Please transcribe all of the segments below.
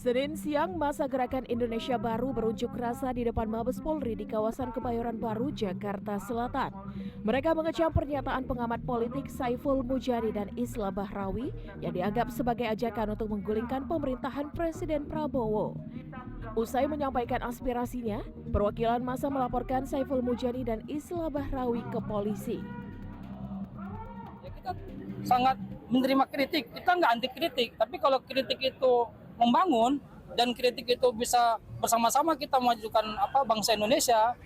Senin siang, masa Gerakan Indonesia Baru berunjuk rasa di depan Mabes Polri di kawasan Kebayoran Baru, Jakarta Selatan. Mereka mengecam pernyataan pengamat politik Saiful Mujani dan Islah Bahrawi yang dianggap sebagai ajakan untuk menggulingkan pemerintahan Presiden Prabowo. Usai menyampaikan aspirasinya, perwakilan massa melaporkan Saiful Mujani dan Islah Bahrawi ke polisi. Ya, kita sangat menerima kritik, kita nggak anti kritik, tapi kalau kritik itu membangun dan kritik itu bisa bersama-sama kita memajukan bangsa Indonesia,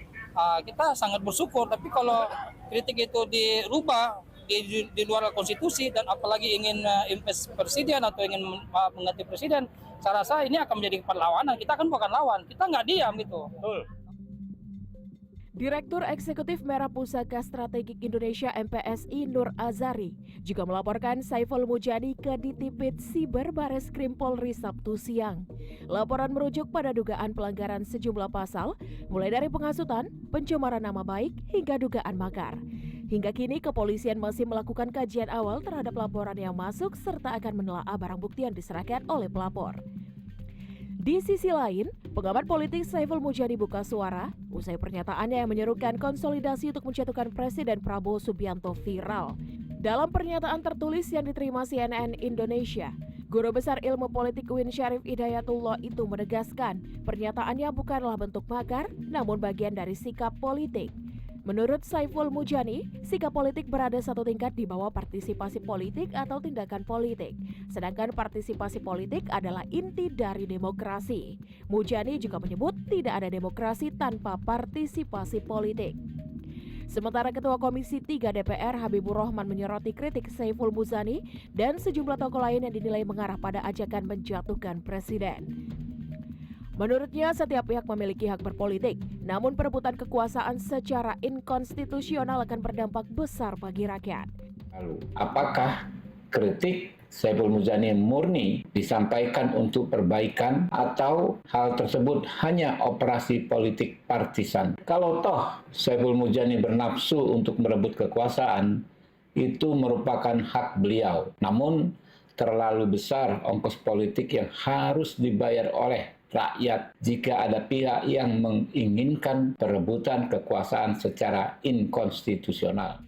kita sangat bersyukur. Tapi kalau kritik itu dirubah di luar konstitusi dan apalagi ingin impeach presiden atau ingin mengganti presiden, saya rasa ini akan menjadi perlawanan. Kita kan bukan lawan, kita nggak diam gitu. Direktur Eksekutif Merah Pusaka Strategik Indonesia MPSI Nur Azari juga melaporkan Saiful Mujani ke Ditipid Siber Bareskrim Polri Sabtu siang. Laporan merujuk pada dugaan pelanggaran sejumlah pasal, mulai dari penghasutan, pencemaran nama baik, hingga dugaan makar. Hingga kini kepolisian masih melakukan kajian awal terhadap laporan yang masuk serta akan menelaah barang bukti yang diserahkan oleh pelapor. Di sisi lain, pengamat politik Saiful Mujani buka suara usai pernyataannya yang menyerukan konsolidasi untuk menjatuhkan Presiden Prabowo Subianto viral. Dalam pernyataan tertulis yang diterima CNN Indonesia, Guru Besar Ilmu Politik UIN Syarif Hidayatullah itu menegaskan pernyataannya bukanlah bentuk makar, namun bagian dari sikap politik. Menurut Saiful Mujani, sikap politik berada satu tingkat di bawah partisipasi politik atau tindakan politik. Sedangkan partisipasi politik adalah inti dari demokrasi. Mujani juga menyebut tidak ada demokrasi tanpa partisipasi politik. Sementara Ketua Komisi 3 DPR Habibur Rahman menyoroti kritik Saiful Mujani dan sejumlah tokoh lain yang dinilai mengarah pada ajakan menjatuhkan presiden. Menurutnya, setiap pihak memiliki hak berpolitik, namun perebutan kekuasaan secara inkonstitusional akan berdampak besar bagi rakyat. Lalu, apakah kritik Saiful Mujani murni disampaikan untuk perbaikan atau hal tersebut hanya operasi politik partisan? Kalau toh Saiful Mujani bernafsu untuk merebut kekuasaan, itu merupakan hak beliau. Namun, terlalu besar ongkos politik yang harus dibayar oleh rakyat jika ada pihak yang menginginkan perebutan kekuasaan secara inkonstitusional.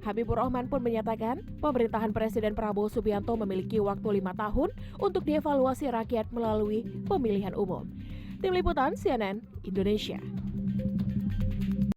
Habibur Rahman pun menyatakan pemerintahan Presiden Prabowo Subianto memiliki waktu 5 tahun untuk dievaluasi rakyat melalui pemilihan umum. Tim Liputan CNN Indonesia.